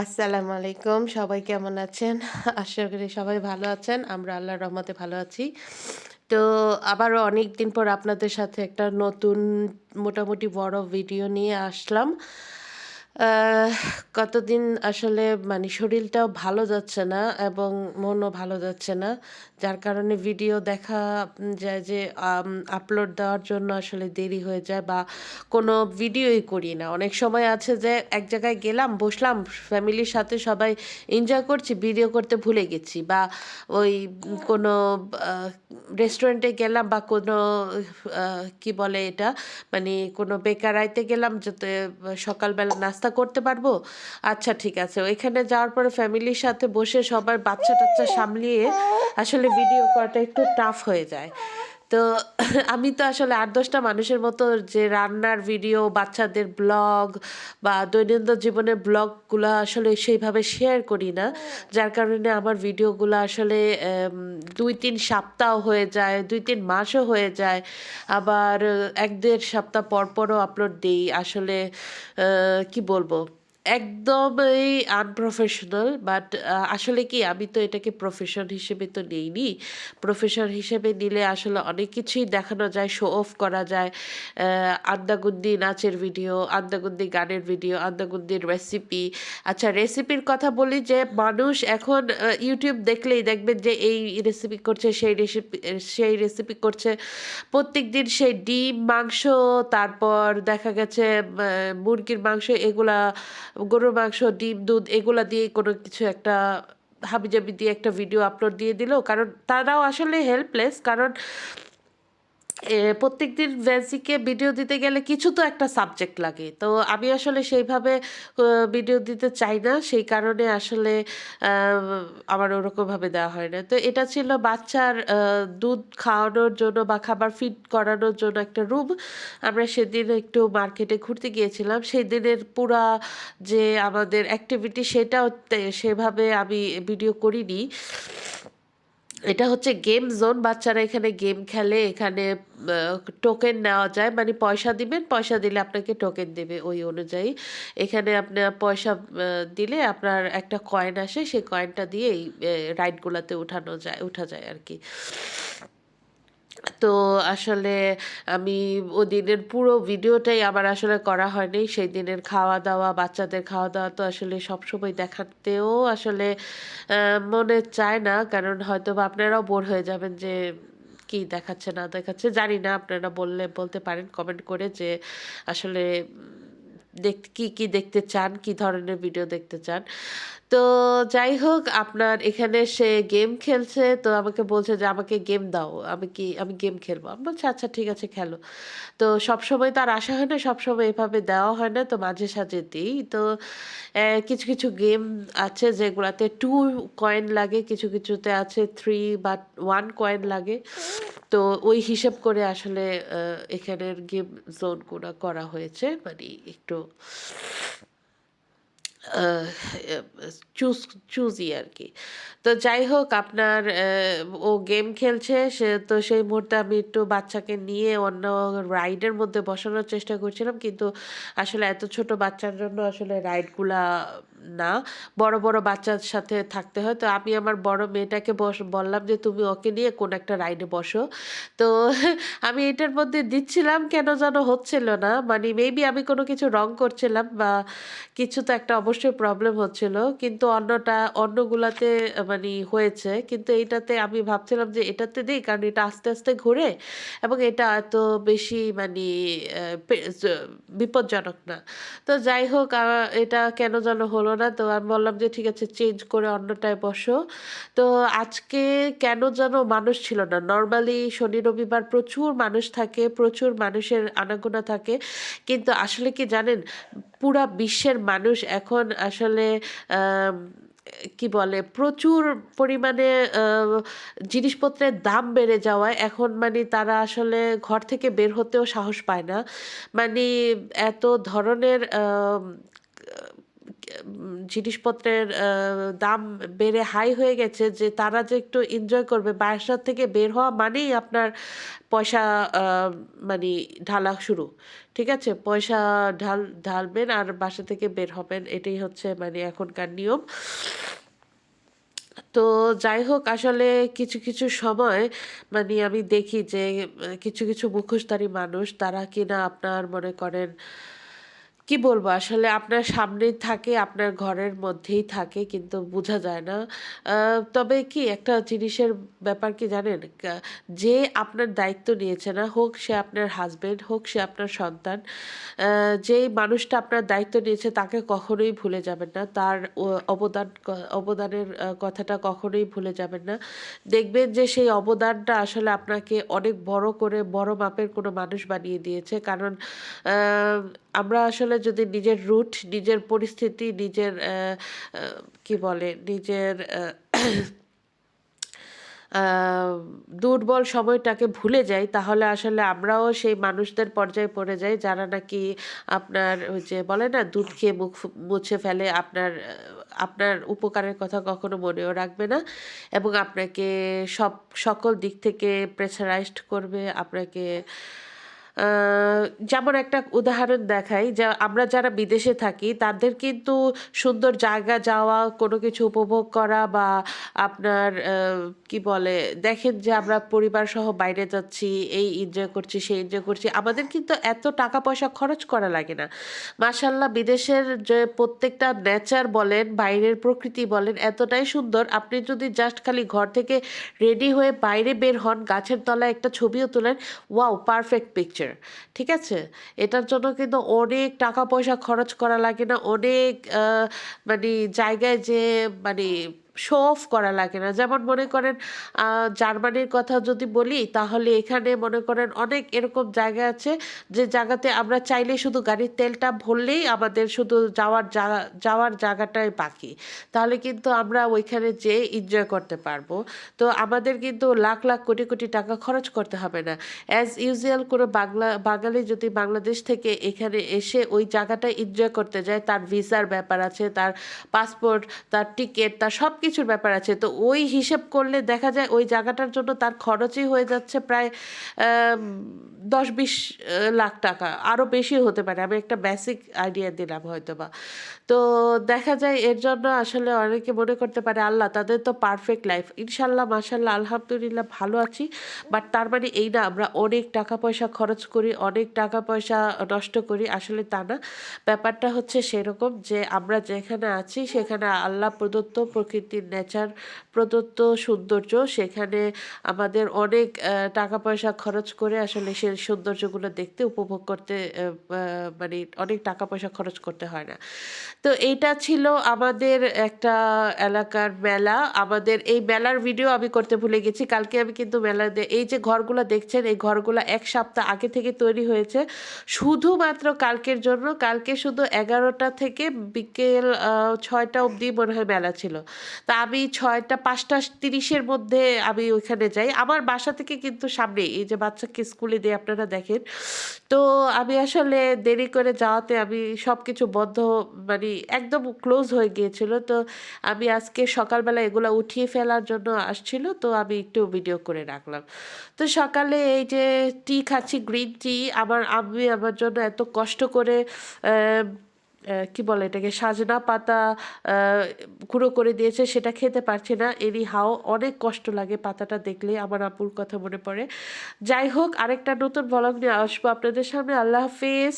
আসসালামু আলাইকুম। সবাই কেমন আছেন? আশা করি সবাই ভালো আছেন। আমরা আল্লাহর রহমতে ভালো আছি। তো আবারও অনেকদিন পর আপনাদের সাথে একটা নতুন মোটামুটি বড় ভিডিও নিয়ে আসলাম। আহ কতদিন আসলে মানে শরীরটাও ভালো যাচ্ছে না এবং মনও ভালো যাচ্ছে না। যার কারণে ভিডিও দেখা যায় যে আপলোড দেওয়ার জন্য আসলে দেরি হয়ে যায় বা কোনো ভিডিওই করি না। অনেক সময় আছে যে এক জায়গায় গেলাম, বসলাম, ফ্যামিলির সাথে সবাই এনজয় করছি, ভিডিও করতে ভুলে গেছি বা ওই কোনো আ রেস্টুরেন্টে গেলাম বা কোনো কি বলে এটা? মানে কোনো বেকারাইতে গেলাম যাতে সকালবেলা নাস্তা করতে পারবো। আচ্ছা ঠিক আছে। ওইখানে যাওয়ার পরে ফ্যামিলির সাথে বসে সবার বাচ্চা-টাচ্চা সামলিয়ে আসলে ভিডিও করাটা একটু টাফ হয়ে যায়। তো আমি তো আসলে ৮-১০ টা মানুষের মতো যে রান্নার ভিডিও, বাচ্চাদের ব্লগ বা দৈনন্দিন জীবনের ব্লগগুলা আসলে সেইভাবে শেয়ার করি না। যার কারণে আমার ভিডিওগুলা আসলে ২-৩ সপ্তাহ হয়ে যায়, ২-৩ মাসও হয়ে যায়। আবার ১-১.৫ সপ্তাহ পরও আপলোড দেই। আসলে কি বলবো? একদমই আনপ্রফেশনাল বাট আসলে কি আমি তো এটাকে প্রফেশন হিসেবে তো নেইনি। প্রফেশন হিসেবে নিলে আসলে অনেক কিছুই দেখানো যায়, শো অফ করা যায়। আন্দাগুন্দি নাচের ভিডিও, আন্দাগুন্দি গানের ভিডিও, আন্দাগুন্দির রেসিপি। আচ্ছা রেসিপির কথা বলি যে মানুষ এখন YouTube দেখলেই দেখবেন যে এই রেসিপি করছে, সেই রেসিপি করছে। প্রত্যেকদিন সেই ডিম, মাংস তারপর দেখা গেছে মুরগির মাংস এগুলা, গরুর মাংস, ডিম, দুধ এগুলা দিয়েই কোনো কিছু একটা হাবিজাবি দিয়ে একটা ভিডিও আপলোড দিয়ে দিল। কারণ তারাও আসলে হেল্পলেস। কারণ প্রত্যেকদিন বেসিকে ভিডিও দিতে গেলে কিছু তো একটা সাবজেক্ট লাগে। তো আমি আসলে সেইভাবে অ ভিডিও দিতে চাই না। সেই কারণে আসলে আ আমার ওরকমভাবে দেওয়া হয় না। তো এটা ছিল বাচ্চার দুধ খাওয়ানোর জন্য বা খাবার ফিড করানোর জন্য একটা রুম। আমরা সেদিন একটু মার্কেটে ঘুরতে গিয়েছিলাম। সেদিনের পুরা যে আমাদের অ্যাক্টিভিটি সেটাও সেভাবে আমি ভিডিও করিনি। এটা হচ্ছে গেম জোন। বাচ্চারা এখানে গেম খেলে। এখানে আ টোকেন নেওয়া যায়। মানে পয়সা দিবেন, পয়সা দিলে আপনাকে টোকেন দেবে ওই অনুযায়ী। এখানে আপনার পয়সা দিলে আপনার একটা কয়েন আসে। সেই কয়েনটা দিয়ে এই রাইড গুলাতে উঠা যায় আরকি। তো আসলে আমি ওদিনের পুরো ভিডিওটাই আমার আসলে করা হয়নি। সেই দিনের খাওয়া-দাওয়া, বাচ্চাদের খাওয়া-দাওয়া তো আসলে সবসময় দেখাতেও আসলে আ মনে চায় না। কারণ হয়তোবা আপনারাও বোর হয়ে যাবেন যে কি দেখাচ্ছে না দেখাচ্ছে। জানি না আপনারা বলতে পারেন কমেন্ট করে যে আসলে কি দেখতে চান, কি ধরনের ভিডিও দেখতে চান। তো যাই হোক আপনার এখানে সে গেম খেলছে তো আমাকে বলছে যে, "আমাকে গেম দাও। আমি গেম খেলবো।" আমি বলছি, "আচ্ছা ঠিক আছে খেলো।" তো সবসময় তো আর আসা হয় না, সবসময় এভাবে দেওয়া হয় না। তো মাঝে সাঝে দেই। তো কিছু গেম আছে যেগুলাতে 2 কয়েন লাগে, কিছুতে আছে 3 বা 1 কয়েন লাগে। তো ওই হিসেব করে আসলে এখানের গেম জোন গুলা করা হয়েছে। মানে একটু আ এ চুজি আরকি। তো যাই হোক আপনার ও গেম খেলছে তো সেই মুহূর্তে আমি একটু বাচ্চাকে নিয়ে অন্য রাইডের মধ্যে বসানোর চেষ্টা করছিলাম। কিন্তু আসলে এত ছোট বাচ্চার জন্য আসলে রাইড গুলা না। বড় বাচ্চার সাথে থাকতে হয়। তো আমি আমার বড় মেয়েটাকে বললাম যে, "তুমি ওকে নিয়ে কোন একটা রাইডে বসো।" তো আমি এটার মধ্যে দিচ্ছিলাম কেন যেন হচ্ছিল না। মানে মেবি আমি কোনো কিছু রং করছিলাম বা কিছু তো একটা অবশ্যই প্রবলেম হচ্ছিল। কিন্তু অন্যগুলাতে মানি হয়েছে। কিন্তু এইটাতে আমি ভাবছিলাম যে এটাতে দেই কারণ এটা আস্তে ঘোরে এবং এটা এত বেশি মানি অ্যা পে জ বিপজ্জনক না। তো যাই হোক এটা কেন যেন হলো না। তো আমি বললাম যে, "ঠিক আছে চেঞ্জ করে অন্যটায় বসো।" তো আজকে কেন যেন মানুষ ছিল না। নরমালি শনি, রবিবার প্রচুর মানুষ থাকে, প্রচুর মানুষের আনাগোনা থাকে। কিন্তু আসলে কি জানেন? পুরা বিশ্বের মানুষ এখন আসলে আম কি বলে? প্রচুর পরিমাণে আ জিনিসপত্রের দাম বেড়ে যাওয়ায় এখন মানে তারা আসলে ঘর থেকে বের হতেও সাহস পায় না। মানে এত ধরনের জিনিসপত্রের দাম বেড়ে হাই হয়ে গেছে যে তারা যে একটু এনজয় করবে, বাসা থেকে বের হওয়া মানেই আপনার পয়সা আ মানি ঢালা শুরু। ঠিক আছে? পয়সা ঢালবেন আর বাসা থেকে বের হবেন। এটাই হচ্ছে মানে এখনকার নিয়ম। তো যাই হোক আসলে কিছু সময় মানে আমি দেখি যে কিছু মুখোশধারী মানুষ তারা কিনা আপনার মনে করেন কি বলবো আসলে আপনার সামনেই থাকে, আপনার ঘরের মধ্যেই থাকে কিন্তু বোঝা যায় না। আ তবে কি একটা জিনিসের ব্যাপার কি জানেন? যে আপনার দায়িত্ব নিয়েছে না, হোক সে আপনার হাসব্যান্ড, হোক সে আপনার সন্তান। যেই মানুষটা আপনার দায়িত্ব নিয়েছে তাকে কখনোই ভুলে যাবেন না। তার অবদান অবদানের কথাটা কখনোই ভুলে যাবেন না। দেখবেন যে সেই অবদানটা আসলে আপনাকে অনেক বড় করে বড় মাপের কোনো মানুষ বানিয়ে দিয়েছে। কারণ আ আমরা আসলে যদি নিজের রুট, নিজের পরিস্থিতি, নিজের আ কি বলে? নিজের আ দুর্বল সময়টাকে ভুলে যাই, তাহলে আসলে আমরাও সেই মানুষদের পর্যায়ে পড়ে যাই যারা নাকি আপনার ওই যে বলে না দুধ খেয়ে মুখ মুছে ফেলে, আপনার উপকারের কথা কখনো মনেও রাখবে না এবং আপনাকে সকল দিক থেকে প্রেশারাইজড করবে। আপনাকে আ যেমন একটা উদাহরণ দেখাই যে আমরা যারা বিদেশে থাকি তাদের কিন্তু সুন্দর জায়গা যাওয়া, কোনো কিছু উপভোগ করা বা আপনার কি বলে দেখেন যে আমরা পরিবারসহ বাইরে যাচ্ছি, এই এনজয় করছি, সেই এনজয় করছি। আমাদের কিন্তু এত টাকা পয়সা খরচ করা লাগে না। মাশাআল্লাহ বিদেশের যে প্রত্যেকটা নেচার বলেন, বাইরের প্রকৃতি বলেন এতটাই সুন্দর। আপনি যদি জাস্ট খালি ঘর থেকে রেডি হয়ে বাইরে বের হন, গাছের তলায় একটা ছবিও তোলেন, ওয়াও! Perfect picture. ঠিক আছে? এটার জন্য কিন্তু অনেক টাকা পয়সা খরচ করা লাগে না। অনেক মানি জায়গায় যেয়ে মানি শো অফ করা লাগে না। যেমন মনে করেন আ জার্মানির কথা যদি বলি তাহলে এখানে মনে করেন অনেক এরকম জায়গা আছে যে জায়গাতে আমরা চাইলেই শুধু গাড়ির তেলটা ভরলেই আমাদের শুধু যাওয়ার জায়গাটাই বাকি। তাহলে কিন্তু আমরা ওইখানে যেয়ে এনজয় করতে পারবো। তো আমাদের কিন্তু লাখ কোটি টাকা খরচ করতে হবে না। অ্যাজ ইউজুয়াল কোনো বাঙালি যদি বাংলাদেশ থেকে এখানে এসে ওই জায়গাটা এনজয় করতে যায়, তার ভিসার ব্যাপার আছে, তার পাসপোর্ট, তার টিকেট, তার সবকিছুর ব্যাপার আছে। তো ওই হিসেব করলে দেখা যায় ওই জায়গাটার জন্য তার খরচই হয়ে যাচ্ছে প্রায় আম ১০-২০ লাখ টাকা। আরো বেশিও হতে পারে। আমি একটা বেসিক আইডিয়া দিলাম হয়তোবা। তো দেখা যায় এর জন্য আসলে অনেকে মনে করতে পারে আল্লাহ তাদের তো পারফেক্ট লাইফ। ইনশাআল্লাহ মাশাআল্লাহ আলহামদুলিল্লাহ ভালো আছি। বাট তার মানে এই না আমরা অনেক টাকা পয়সা খরচ করি, অনেক টাকা পয়সা নষ্ট করি। আসলে তা না। ব্যাপারটা হচ্ছে সেরকম যে আমরা যেখানে আছি সেখানে আল্লাহ প্রদত্ত প্রকৃতির নেচার প্রদত্ত সৌন্দর্য সেখানে আমাদের অনেক টাকা পয়সা খরচ করে আসলে সেই সৌন্দর্যগুলো দেখতে উপভোগ করতে আ মানে অনেক টাকা পয়সা খরচ করতে হয় না। তো এইটা ছিল আমাদের একটা এলাকার মেলা। আমাদের এই মেলার ভিডিও আমি করতে ভুলে গেছি। কালকে আমি কিন্তু এই যে ঘরগুলা দেখছেন, এই ঘরগুলা ১ সপ্তাহ আগে থেকে তৈরি হয়েছে। শুধুমাত্র কালকের জন্য। কালকে শুধু ১১টা থেকে বিকেল ৬টা অবধি মনে হয় মেলা ছিল। তা আমি ৫টা ৩০ এর মধ্যে আমি ওইখানে যাই। আমার বাসা থেকে কিন্তু সামনেই। এই যে বাচ্চাকে স্কুলে দিয়ে আপনারা দেখেন। তো আমি আসলে দেরি করে যাওয়াতে আমি সবকিছু বন্ধ মানে একদম ক্লোজ হয়ে গিয়েছিল। তো আমি আজকে সকালবেলা এগুলা উঠিয়ে ফেলার জন্য আসছিল। তো আমি একটু ভিডিও করে রাখলাম। তো সকালে এই যে খাচ্ছি গ্রিন টি আমার আম্মি আমার জন্য এত কষ্ট করে অ্যা কি বলে এটাকে সাজনা পাতা আ গুঁড়ো করে দিয়েছে সেটা খেতে পারছি না। এনিহাউ অনেক কষ্ট লাগে পাতাটা দেখলেই আমার আম্মুর কথা মনে পড়ে। যাই হোক আরেকটা নতুন ভ্লগ নিয়ে আসবো আপনাদের সামনে। আল্লাহ হাফেজ।